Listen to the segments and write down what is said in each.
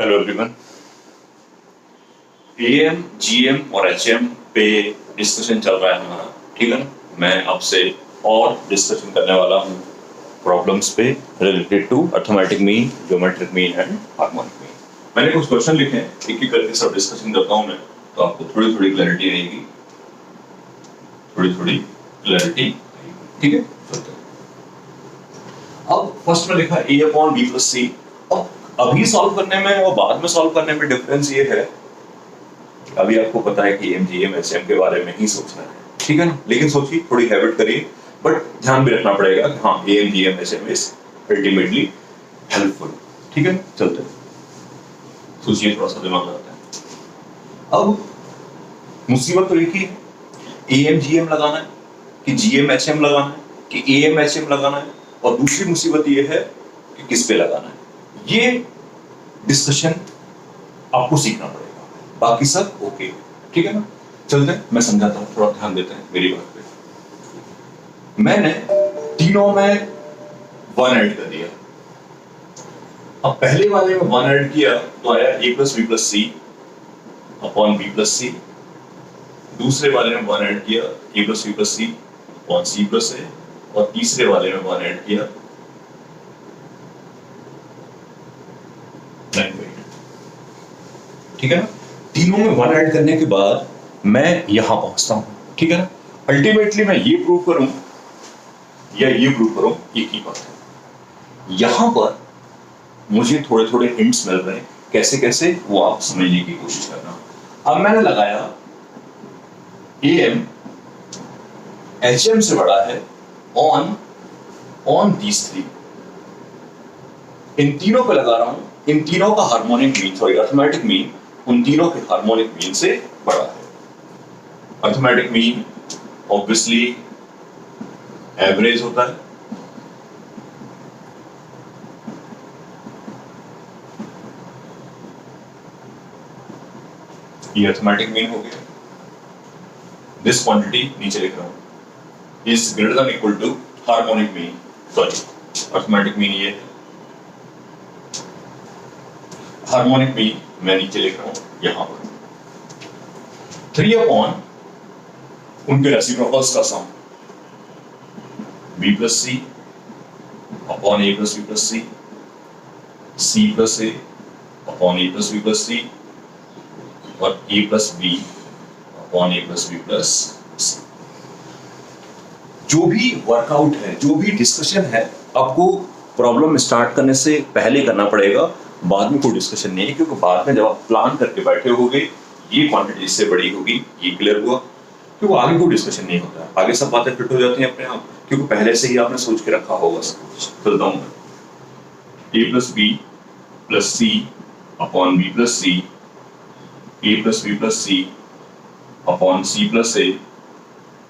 Hello everyone. Am, GM और HM पे discussion चल रहा है हमारा, ठीक है ना। मैं आपसे और डिस्कशन करने वाला हूँ प्रॉब्लम्स पे related to arithmetic mean, geometric mean and harmonic mean. मैंने कुछ क्वेश्चन लिखे हैं, एक एक करके सब डिस्कशन करता हूँ मैं, तो आपको थोड़ी थोड़ी क्लैरिटी आएगी, ठीक है। चलते हैं। अब फर्स्ट में लिखा ए अपॉन बी प्लस सी। अब अभी सॉल्व करने में और बाद में सॉल्व करने में डिफरेंस ये है, अभी आपको पता है कि M G M H M के बारे में ही सोचना है, ठीक है ना। लेकिन सोचिए, थोड़ी हैबिट करिए, बट ध्यान भी रखना पड़ेगा कि हाँ, A M G M H M is ultimately helpful, ठीक है। चलते हैं, सोचिए, थोड़ा सा दिमाग लगाते हैं। अब मुसीबत तो एक ही है, ए एम जी एम लगाना है कि जी एम एच एम लगाना है कि ए एम एच एम लगाना है, और दूसरी मुसीबत ये है कि किस पे लगाना है। ये डिस्कशन आपको सीखना पड़ेगा, बाकी सब ओके, ठीक है ना। चलते हैं, मैं समझाता हूं, थोड़ा ध्यान देते हैं मेरी बात पे। मैंने तीनों में वन ऐड कर दिया। अब पहले वाले में वन ऐड किया तो आया ए plus B plus C upon B plus सी। दूसरे वाले में वन ऐड किया ए plus B plus C upon C plus A, और तीसरे वाले में वन ऐड किया ठीक है ना। तीनों में वन ऐड करने के बाद मैं यहां पहुंचता हूं, ठीक है ना। अल्टीमेटली मैं ये प्रूव करूं या ये प्रूव करूं, एक ही बात है। यहां पर मुझे थोड़े थोड़े हिंट्स मिल रहे हैं, कैसे कैसे वो आप समझने की कोशिश करना। अब मैंने लगाया ए एम एच एम से बड़ा है ऑन दीज थ्री। इन तीनों पे लगा रहा हूं, इन तीनों का harmonic mean, sorry arithmetic mean उन तीनों के हार्मोनिक मीन से बड़ा है। अर्थमेटिक मीन ऑब्वियसली एवरेज होता है, ये अर्थमेटिक मीन हो गया। दिस क्वांटिटी नीचे लिख रहा हूं is greater than equal to harmonic mean, sorry arithmetic mean ये है, हार्मोनिक मीन मैं नीचे लिख रहा हूं यहां पर 3 अपॉन उनके रेसिप्रोकल्स का sum b plus C upon a plus b plus C, c plus a upon a plus b plus c, और a plus b upon a plus b plus c। जो भी वर्कआउट है, जो भी discussion है, आपको problem start करने से पहले करना पड़ेगा, बाद में कोई डिस्कशन नहीं है। क्योंकि बाद में जब आप प्लान करके बैठे होगे, ये क्वांटिटी इससे बड़ी होगी, ये क्लियर हुआ, क्योंकि आगे कोई डिस्कशन नहीं होता है, आगे सब बातें फिट हो जाती हैं अपने आप, क्योंकि पहले से ही आपने सोच के रखा होगा सब कुछ। चलता हूं मैं, a plus B plus C upon B plus C, a plus B plus C upon C plus A,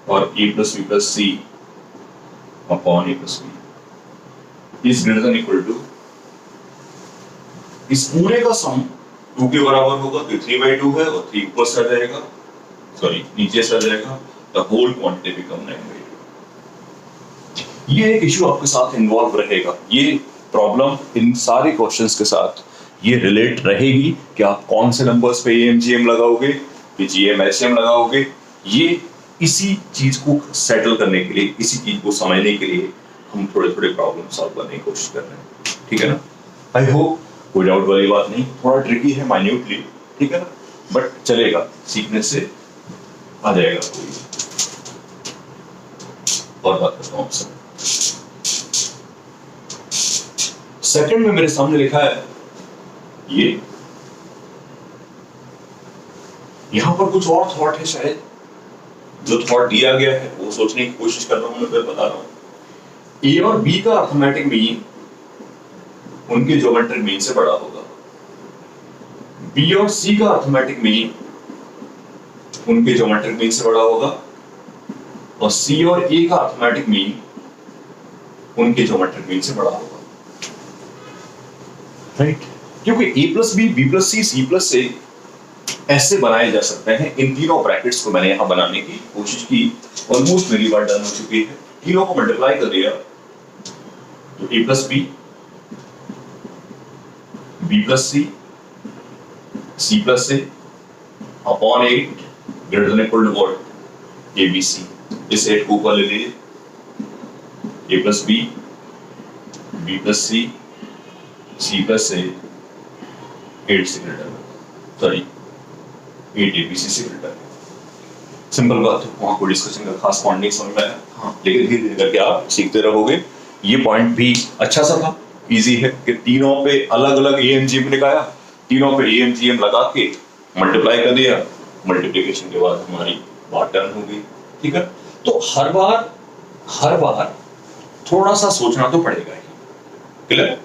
और a plus B plus C upon a plus B is greater than equal to, इस पूरे का सम 2 के बराबर होगा, तो 3/2 है, और 3 ऊपर से आ जाएगा, सॉरी नीचे से आ जाएगा, द होल क्वांटिटी बिकम 9/2। ये एक इशू आपके साथ इन्वॉल्व रहेगा, ये प्रॉब्लम इन सारे क्वेश्चंस के साथ ये रिलेट रहेगी कि आप कौन से नंबर्स पे एम जी एम लगाओगे, कि जी एम एच एम लगाओगे। ये इसी चीज को सेटल करने के लिए, इसी चीज को समझने के लिए हम थोड़े थोड़े प्रॉब्लम सॉल्व करने की कोशिश कर रहे हैं, ठीक है ना। आई होप कोई डाउट वाली बात नहीं, थोड़ा ट्रिकी है माइन्यूटली, ठीक है ना, बट चलेगा, सीखने से आ जाएगा। कोई और बात करता हूं आपसे। सेकंड में मेरे सामने लिखा है ये, यहां पर कुछ और थॉट है, शायद जो थॉट दिया गया है वो सोचने की कोशिश कर रहा हूं, मैं फिर बता रहा हूं। ए और बी का अर्थमेटिक मीन उनके ज्योमेट्रिक मीन से बड़ा होगा, बी और सी का अर्थमेटिक मीन उनके ज्योमेट्रिक मीन से बड़ा होगा, और सी और ए का अर्थमेटिक मीन उनके ज्योमेट्रिक मीन से बड़ा होगा, राइट। क्योंकि A plus B plus C plus A ऐसे बनाए जा सकते हैं। इन तीनों ब्रैकेट्स को मैंने यहां बनाने की कोशिश की, ऑलमोस्ट मेरी बात डन हो चुकी है। तीनों को मल्टीप्लाई कर दिया तो A plus B plus C C plus A upon 8 greater than equal to what? ABC. इस 8 को ऊपर ले लीजिए, A plus B, B plus C, C plus A, 8 से ग्रेटर, सॉरी 8 ABC से ग्रेटर। सिंपल बात है, वहां कोई डिस्कशन का खास पॉइंट नहीं समझ में आया, हाँ, लेकिन धीरे धीरे करके आप सीखते रहोगे। ये पॉइंट भी अच्छा सा था, इजी है कि तीनों पे अलग अलग AMGM लगाया, तीनों पे AMGM लगा के मल्टीप्लाई कर दिया, मल्टीप्लिकेशन के बाद हमारी बात डन हो गई। ठीक है, तो हर बार थोड़ा सा सोचना तो पड़ेगा ही, क्लियर,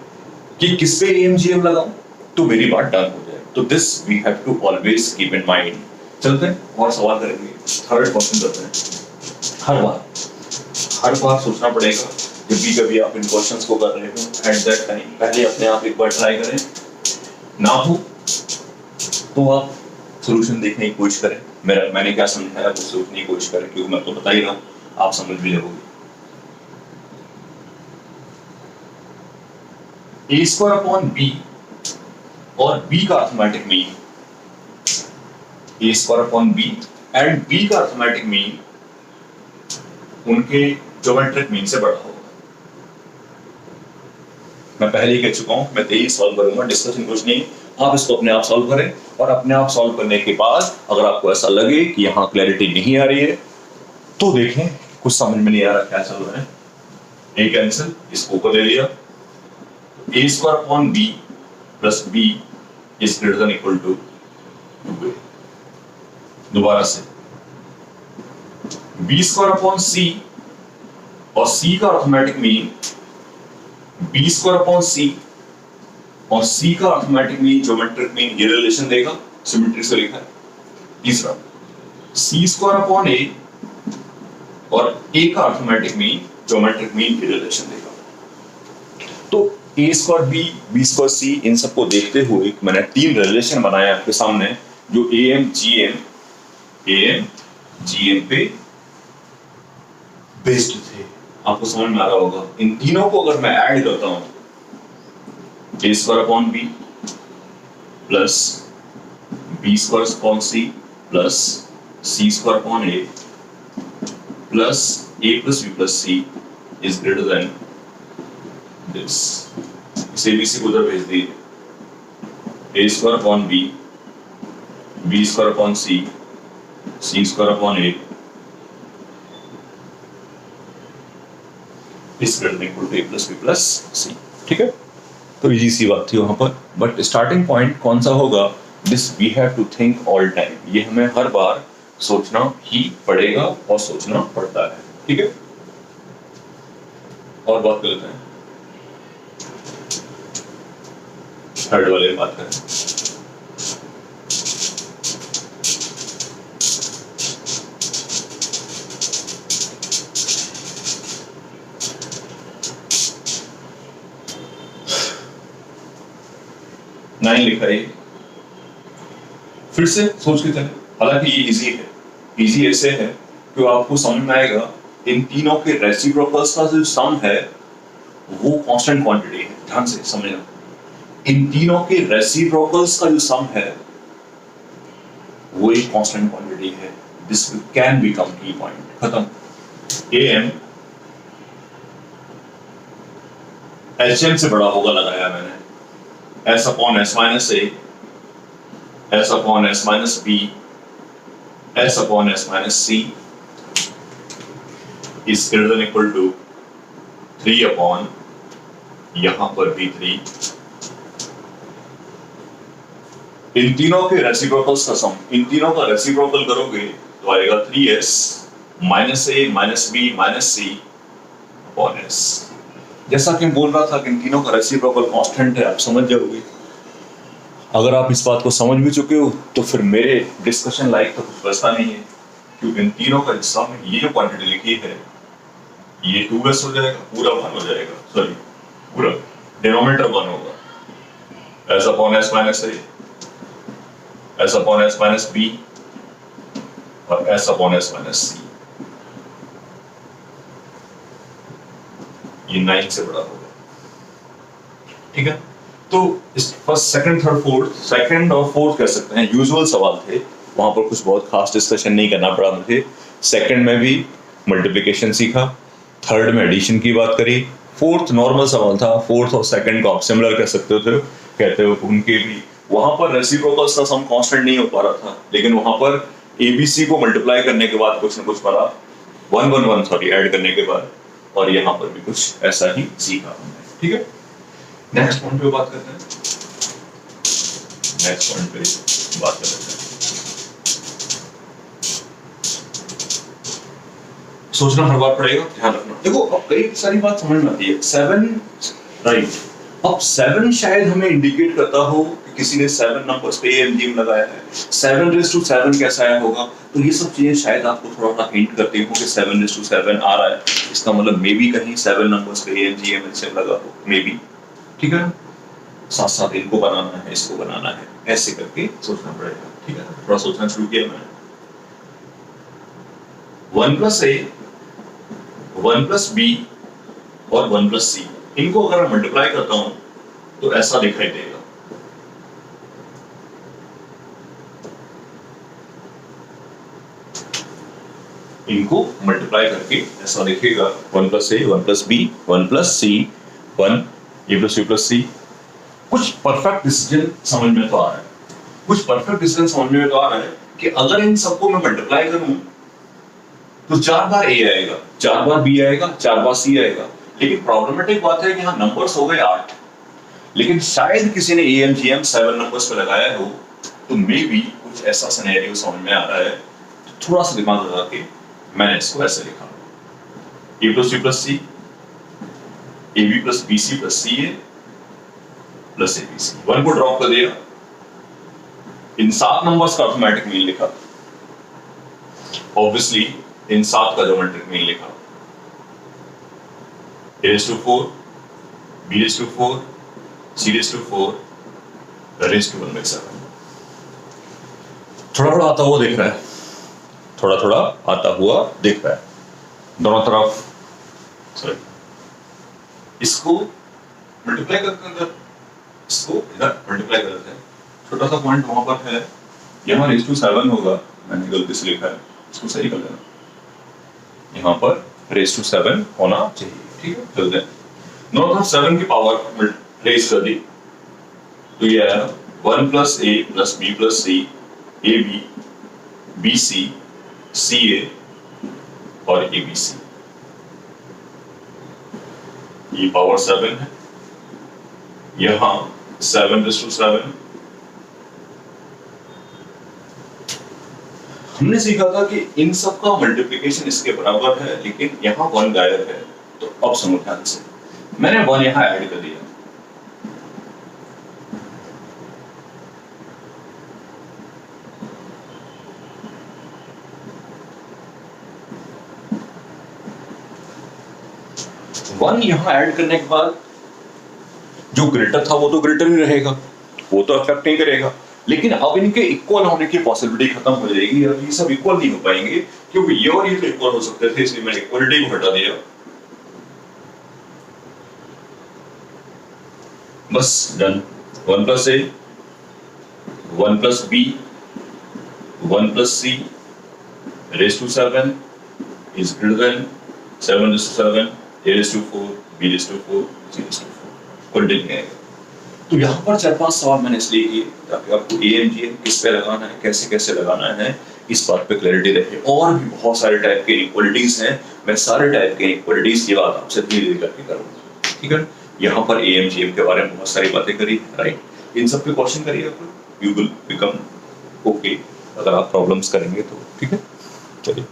कि किस पे AMGM लगाऊं तो मेरी बात डन हो जाए। तो this we have to always keep in mind. चलते हैं और सवाल करेंगे, थर्ड क्वेश्चन करते हैं। हर बार सोचना पड़ेगा जब भी कभी आप इन क्वेश्चंस को कर रहे हो, एट दैट टाइम पहले अपने आप एक बार ट्राई करें, ना हो तो आप सॉल्यूशन देखने की कोशिश करें। मैंने क्या समझाया वो सोचने की कोशिश करें, क्योंकि मैं तो बता ही रहा हूं, आप समझ भी लोगे। A स्क्वायर अपॉन B और B का arithmetic mean, A square upon B and B का अर्थमेटिक मीन उनके ज्योमेट्रिक मीन से बड़ा होगा। मैं पहले ही कह चुका हूं, मैं यही सॉल्व करूंगा, डिस्कशन कुछ नहीं, आप इसको अपने आप सॉल्व करें, और अपने आप सॉल्व करने के बाद अगर आपको ऐसा लगे कि यहां क्लैरिटी नहीं आ रही है तो देखें कुछ समझ में नहीं आ रहा क्या चल रहा है, ए कैंसिल, इसको ऊपर ले लिया, A square upon B plus B is greater than equal to 2A। दोबारा से B स्क्वायर अपॉन C और C का arithmetic mean B square upon C और C का अर्थमेटिक मीन ज्योमेट्रिक मीन, ये रिलेशन देगा, सिमेट्री से लिखा है। तीसरा C स्क्वायर अपॉन A और A का अर्थमेटिक मीन ज्योमेट्रिक मीन की रिलेशन देगा। तो A square B square C, इन सबको देखते हुए मैंने 3 रिलेशन बनाए आपके सामने, जो AMGM पे बेस्ड थे। आपको समझ में आ रहा होगा। इन तीनों को अगर मैं ऐड करता हूं, A square upon B plus B square upon C plus C square upon A plus A plus B plus C is greater than this. इसे B से उधर भेज दिए, A square upon B square upon C square upon A is greater than equal to A plus B plus C। ठीक है, तो easy सी बात थी वहां पर, बट स्टार्टिंग पॉइंट कौन सा होगा, this we have to think all time, ये हमें हर बार सोचना ही पड़ेगा और सोचना पड़ता है। ठीक है, और बात करते हैं थर्ड वाले बात करें। नाइन लिखा है, फिर से सोच के चले, हालांकि ये इजी है, इजी ऐसे है कि आपको समझ में आएगा इन तीनों के रेसिप्रोकल्स का जो सम है वो कांस्टेंट क्वांटिटी है। ध्यान से समझना, इन तीनों के रेसिप्रोकल्स का जो सम है वो एक कांस्टेंट क्वांटिटी है। दिस कैन बिकम की पॉइंट, खत्म। AM HM से बड़ा होगा लगाया मैंने, S upon S minus A, S upon S minus B, S upon S minus C is greater than equal to 3 upon, यहां पर भी 3। इन तीनों के रेसिप्रोकल्स का सम, इन तीनों का रेसिप्रोकल करोगे तो आएगा 3S minus A minus B minus C upon S। जैसा कि मैं बोल रहा था कि इन तीनों का रेसिप्रोकल कांस्टेंट है, आप समझ जाओगे। अगर आप इस बात को समझ भी चुके हो तो फिर मेरे डिस्कशन लाइक तो कुछ बचता नहीं है, क्योंकि इन तीनों का हिस्सा में ये जो क्वांटिटी लिखी है ये 2S हो जाएगा, पूरा 1 हो जाएगा, सॉरी पूरा डिनोमिनेटर 1 होगा, S upon S minus A, S upon S minus B और S upon S minus C। ये 9 से बड़ा होगा। ठीक है, तो इस first second third fourth, second और फोर्थ कह सकते हैं यूजुअल सवाल थे, वहां पर कुछ बहुत खास डिस्कशन नहीं करना पड़ा मुझे। सेकंड में भी मल्टीप्लिकेशन सीखा, थर्ड में एडिशन की बात करी, फोर्थ नॉर्मल सवाल था, फोर्थ और सेकंड को आप सिमिलर कह सकते थे, कहते हो उनके भी वहां पर रेसिप्रोकल्स का सम कांस्टेंट नहीं हो पा रहा था, लेकिन वहां पर एबीसी को मल्टीप्लाई करने के बाद कुछ ना कुछ बना, 111 सॉरी ऐड करने के बाद, और यहाँ पर भी कुछ ऐसा ही सीखा हमने। ठीक है, नेक्स्ट पॉइंट पे बात करते हैं, नेक्स्ट पॉइंट पे बात कर लेते हैं। सोचना हर बार पड़ेगा, ध्यान रखना। देखो अब कई सारी बात समझ में आती है। 7 राइट, अब 7 शायद हमें इंडिकेट करता हो कि किसी ने 7 नंबर्स पे एमजीएम लगाया है, 7:7 कैसा आया होगा, तो ये सब चीजें शायद आपको थोड़ा सा हिंट करती हो कि 7:7 आ रहा है, इसका मतलब मे बी कहीं 7 नंबर्स पे एमजीएम एलसीएम लगा हो, मे बी। ठीक है, साथ साथ इनको बनाना है, इसको बनाना है, ऐसे करके सोचना पड़ेगा। ठीक है, थोड़ा सोचना शुरू किया मैंने। 1+a 1+b और 1+c, इनको अगर मैं मल्टीप्लाई करता हूं तो ऐसा दिखाई देगा। इनको मल्टीप्लाई करके ऐसा दिखेगा 1+a 1+b 1+c 1a+b+c। कुछ परफेक्ट डिसीजन समझ में तो आ रहा है, कुछ परफेक्ट डिसीजन समझ में तो आ रहा है कि अगर इन सबको मैं मल्टीप्लाई करूं तो 4 बार a आएगा, 4 बार b आएगा, 4 बार c आएगा। लेकिन प्रॉब्लमेटिक बात है कि यहाँ नंबर्स हो गए 8, लेकिन शायद किसी ने AMGM 7 नंबर्स पे लगाया हो, तो मे बी कुछ ऐसा सिनेरियो समझ में आ रहा है। तो थोड़ा सा दिमाग लगा के मैंने इसको ऐसे लिखा, a+b+c ab+bc+ca प्लस एबीसी। 1 को ड्रॉप कर दिया, इन 7 नंबर्स का अर्थमेटिक मीन लिखा, ऑब्वियसली इन 7 का ज्योमेट्रिक मीन लिखा, a⁴, b⁴, c⁴, r⁴ थोड़ा थोड़ा आता हुआ दिख रहा है, थोड़ा थोड़ा आता हुआ दिख रहा है दोनों तरफ। सॉरी, इसको मल्टीप्लाई करते हैं, इसको इधर मल्टीप्लाई कर देते हैं। छोटा सा पॉइंट वहां पर है, यहाँ r⁴ होगा, मैंने गलती से लिखा है, इसको सही कर देना, यहाँ पर r⁴ होना चाहिए। ठीक है, चलते हैं। नॉट 7 की पावर रेज कर दी तो ये आया 1+a+b+c ab bc ca और abc, ये पावर 7 है, यहां 7:7। हमने सीखा था कि इन सब का मल्टीप्लिकेशन इसके बराबर है, लेकिन यहां 1 गायब है, तो अब सुनो ध्यान से, मैंने 1 यहां ऐड कर दिया, वन यहां ऐड करने के बाद जो ग्रेटर था वो तो ग्रेटर ही रहेगा, वो तो अफेक्ट नहीं करेगा, लेकिन अब इनके इक्वल होने की पॉसिबिलिटी खत्म हो जाएगी। अब ये सब इक्वल नहीं हो पाएंगे, क्योंकि ये और ये तो इक्वल हो सकते थे, इसलिए मैंने इक्वलिटी को हटा दिया। बस done. 1+a 1+b 1+c r⁴ is greater than 7:7 a⁴ b⁴ c⁴ continue है। तो यहाँ पर 4-5 सवाल मैंने इसलिए किए ताकि आपको AMGM किस पे लगाना है, कैसे कैसे लगाना है, इस बात पे क्लैरिटी रहे। और भी बहुत सारे टाइप के इक्वालिटीज हैं, मैं सारे टाइप के इक्वालिटीज की बात आपसे धीरे धीरे करके करूँगा। ठीक है, यहाँ पर AMGM के बारे में बहुत सारी बातें करी, राइट, इन सब पे क्वेश्चन करिए, यू विल बिकम ओके अगर आप प्रॉब्लम्स करेंगे तो। ठीक है, चलिए।